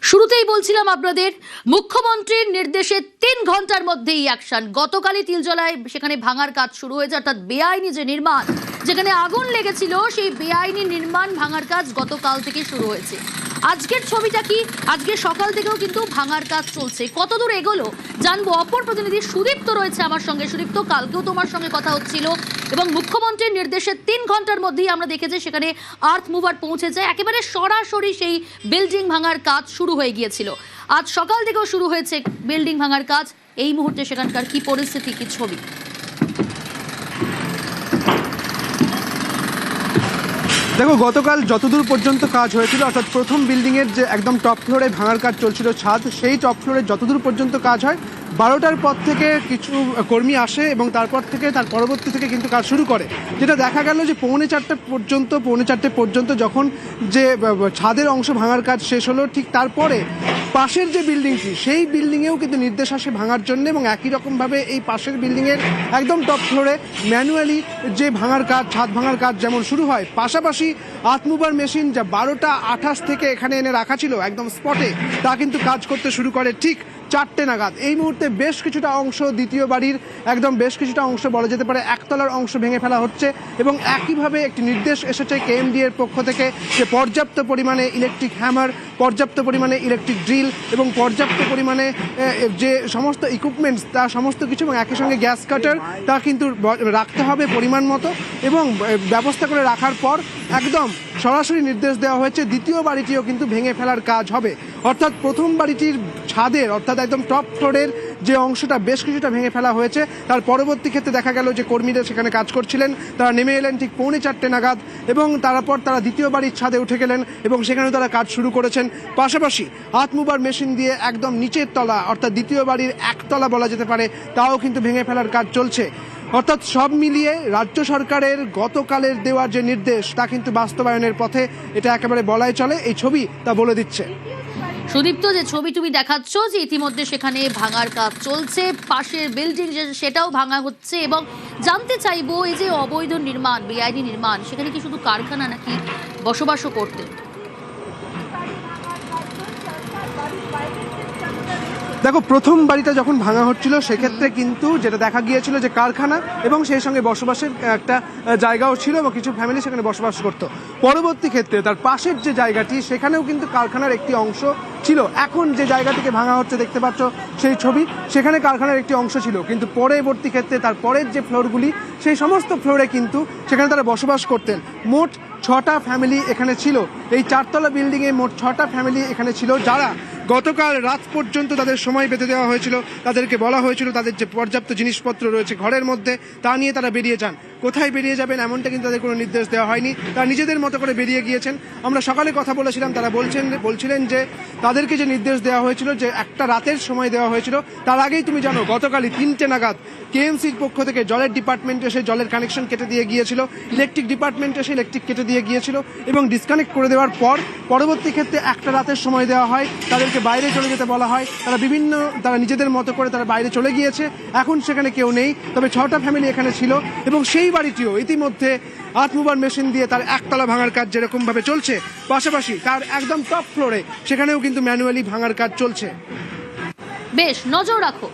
শুরুতেই বলছিলাম আপনাদের মুখ্যমন্ত্রীর নির্দেশে ৩ ঘন্টার মধ্যেই অ্যাকশন। গতকালই তিলজলায় সেখানে ভাঙার কাজ শুরু হয়েছে, অর্থাৎ বেআইনি যে নির্মাণ, যেখানে আগুন লেগেছিল সেই বেআইনি নির্মাণ ভাঙার কাজ গতকাল থেকে শুরু হয়েছে। আজকের ছবিটা কি? আজকে সকাল থেকেও কিন্তু ভাঙার কাজ চলছে। কতদূর এগোলো জানবো। অপর প্রতিনিধি সুদীপ্ত রয়েছে আমার সঙ্গে। সুদীপ্ত, কালকেও তোমার সঙ্গে কথা হচ্ছিল এবং মুখ্যমন্ত্রীর নির্দেশে ৩ ঘন্টার মধ্যেই আমরা দেখেছি সেখানে আর্থ মুভার পৌঁছে যায়, একেবারে সরাসরি সেই বিল্ডিং ভাঙার কাজ শুরু হয়ে গিয়েছিল। আজ সকাল থেকেও শুরু হয়েছে বিল্ডিং ভাঙার কাজ। এই মুহূর্তে সেখানকার কি পরিস্থিতি, কি ছবি? দেখো, গতকাল যতদূর পর্যন্ত কাজ হয়েছিল, অর্থাৎ প্রথম বিল্ডিংয়ের যে একদম টপ ফ্লোরে ভাঙার কাজ চলছিল ছাদ, সেই টপ ফ্লোরে যতদূর পর্যন্ত কাজ হয় 12টার পর থেকে কিছু কর্মী আসে এবং তারপর থেকে তার পরবর্তী থেকে কিন্তু কাজ শুরু করে। যেটা দেখা গেল যে পৌনে চারটে পর্যন্ত যখন যে ছাদের অংশ ভাঙার কাজ শেষ হলো, ঠিক তারপরে পাশের যে বিল্ডিংটি, সেই বিল্ডিংয়েও কিন্তু নির্দেশ আসে ভাঙার জন্য এবং একই রকমভাবে এই পাশের বিল্ডিংয়ের একদম টপ ফ্লোরে ম্যানুয়ালি যে ভাঙার কাজ, ছাদ ভাঙার কাজ যেমন শুরু হয়, পাশাপাশি আর্থ-মুভার মেশিন যা 12:28 থেকে এখানে এনে রাখা ছিল একদম স্পটে, তা কিন্তু কাজ করতে শুরু করে ঠিক 4টে নাগাদ। এই মুহূর্তে বেশ কিছুটা অংশ, দ্বিতীয় বাড়ির একদম বেশ কিছুটা অংশ, বলা যেতে পারে একতলার অংশ ভেঙে ফেলা হচ্ছে এবং একইভাবে একটি নির্দেশ এসেছে কেএমডি এর পক্ষ থেকে যে পর্যাপ্ত পরিমাণে ইলেকট্রিক হ্যামার, পর্যাপ্ত পরিমাণে ইলেকট্রিক ড্রিল এবং পর্যাপ্ত পরিমাণে যে সমস্ত ইকুইপমেন্টস, তা সমস্ত কিছু এবং একই সঙ্গে গ্যাস কাটার, তা কিন্তু রাখতে হবে পরিমাণ মতো এবং ব্যবস্থা করে রাখার পর একদম সরাসরি নির্দেশ দেওয়া হয়েছে দ্বিতীয় বাড়িটিও কিন্তু ভেঙে ফেলার কাজ হবে। অর্থাৎ প্রথম বাড়িটির ছাদের, অর্থাৎ একদম টপ ফ্লোরের যে অংশটা বেশ কিছুটা ভেঙে ফেলা হয়েছে, তার পরবর্তী ক্ষেত্রে দেখা গেল যে কর্মীরা সেখানে কাজ করছিলেন, তারা নেমে এলেন ঠিক পৌনে 4টে নাগাদ এবং তারপর তারা দ্বিতীয় বাড়ির ছাদে উঠে গেলেন এবং সেখানেও তারা কাজ শুরু করেছেন। পাশাপাশি আর্থ-মুভার মেশিন দিয়ে একদম নিচের তলা, অর্থাৎ দ্বিতীয় বাড়ির একতলা বলা যেতে পারে, তাও কিন্তু ভেঙে ফেলার কাজ চলছে। অর্থাৎ সব মিলিয়ে রাজ্য সরকারের গতকালের দেওয়া যে নির্দেশ, তা কিন্তু বাস্তবায়নের পথে, এটা একেবারে বলাই চলে। এই ছবি তা বলে দিচ্ছে। সুদীপ্ত, যে ছবি তুমি দেখাচ্ছ যে ইতিমধ্যে সেখানে ভাঙার কাজ চলছে, পাশের বিল্ডিং সেটাও ভাঙা হচ্ছে, এবং জানতে চাইবো এই যে অবৈধ নির্মাণ, বেআইনি নির্মাণ, সেখানে কি শুধু কারখানা নাকি বসবাসও করতে? দেখো, প্রথম বাড়িটা যখন ভাঙা হচ্ছিল সেক্ষেত্রে কিন্তু যেটা দেখা গিয়েছিল যে কারখানা এবং সেই সঙ্গে বসবাসের একটা জায়গাও ছিল এবং কিছু ফ্যামিলি সেখানে বসবাস করত। পরবর্তী ক্ষেত্রে তার পাশের যে জায়গাটি, সেখানেও কিন্তু কারখানার একটি অংশ ছিল। এখন যে জায়গাটিকে ভাঙা হচ্ছে দেখতে পাচ্ছ সেই ছবি, সেখানে কারখানার একটি অংশ ছিল, কিন্তু পরবর্তী ক্ষেত্রে তার পরের যে ফ্লোরগুলি, সেই সমস্ত ফ্লোরে কিন্তু সেখানে তারা বসবাস করতেন। মোট 6টা ফ্যামিলি এখানে ছিল। এই 4তলা বিল্ডিংয়ে মোট 6টা ফ্যামিলি এখানে ছিল, যারা গতকাল রাত পর্যন্ত তাদের সময় বেঁধে দেওয়া হয়েছিল। তাদেরকে বলা হয়েছিল তাদের যে পর্যাপ্ত জিনিসপত্র রয়েছে ঘরের মধ্যে, তা নিয়ে তারা বেরিয়ে যান। কোথায় বেরিয়ে যাবেন এমনটা কিন্তু তাদের কোনো নির্দেশ দেওয়া হয়নি, তারা নিজেদের মতো করে বেরিয়ে গিয়েছেন। আমরা সকালে কথা বলেছিলাম, তারা বলছিলেন যে তাদেরকে যে নির্দেশ দেওয়া হয়েছিল, যে একটা রাতের সময় দেওয়া হয়েছিল, তার আগেই তুমি জানো গতকালই 3টে নাগাদ কেএমসির পক্ষ থেকে জলের ডিপার্টমেন্ট এসে জলের কানেকশন কেটে দিয়ে গিয়েছিল, ইলেকট্রিক ডিপার্টমেন্ট এসে ইলেকট্রিক কেটে দিয়ে গিয়েছিল এবং ডিসকানেক্ট করে দেওয়ার পর পরবর্তী ক্ষেত্রে একটা রাতের সময় দেওয়া হয়, তাদেরকে বাইরে চলে যেতে বলা হয়। তারা নিজেদের মতো করে তারা বাইরে চলে গিয়েছে। এখন সেখানে কেউ নেই, তবে 6টা ফ্যামিলি এখানে ছিল এবং সেই বাড়িটিও ইতিমধ্যে আর্থ-মুভার মেশিন দিয়ে তার একতলা ভাঙার কাজ যেরকমভাবে চলছে, পাশাপাশি তার একদম টপ ফ্লোরে সেখানেও কিন্তু ম্যানুয়ালি ভাঙার কাজ চলছে। বেশ, নজর রাখো।